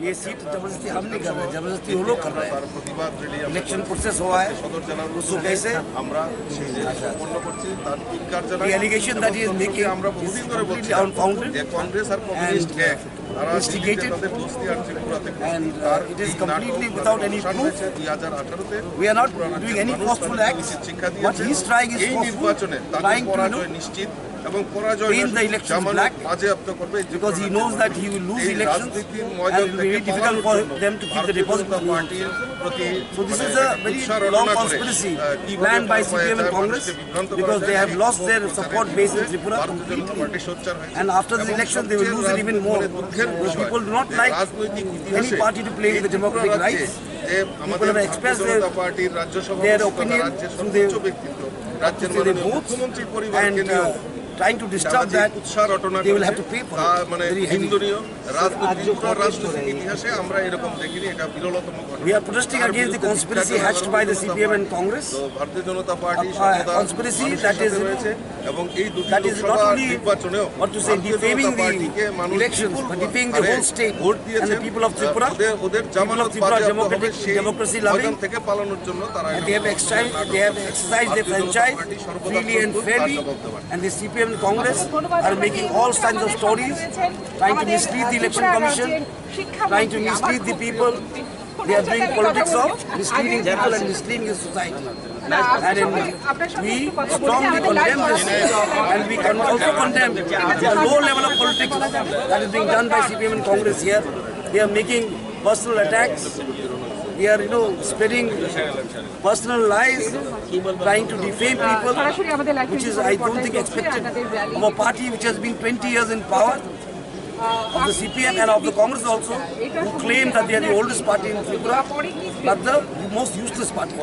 ये सीट जबरदस्ती हम नहीं कर रहे, जबरदस्ती वो लोग कर रहे हैं। इलेक्शन प्रोसेस हुआ है, उसको कैसे the allegation that he is making is completely unfounded and instigated, and it is completely without any proof. We are not doing any forceful acts. What he is trying is forceful, trying to paint the elections black, because he knows that he will lose elections and it will be very difficult for them to keep the deposit. So this is a very long conspiracy planned by CPM and Congress, because they have lost their support base in Tripura completely, and after this election they will lose it even more. Because people do not like any party to play with the democratic rights. People have expressed their opinion through their votes, and trying to disturb that, they will have to pay for it. Very heavy. We are protesting against the conspiracy hatched by the CPM and Congress. A conspiracy that is not only, what to say, defaming the elections, but defaming the whole state and the people of Tripura. People of Tripura are democracy loving, and they have exercised their franchise freely and fairly, and the CPM and Congress are making all kinds of stories, trying to mislead the election commission, trying to mislead the people. They are doing politics of misleading people and misleading the society. And we strongly condemn this, and we can also condemn the low level of politics that is being done by CPM and Congress here. They are making personal attacks. We are, spreading personal lies, trying to defame people, which is, I don't think, expected of a party which has been 20 years in power, of the CPM and of the Congress also, who claim that they are the oldest party in Tripura, but the most useless party.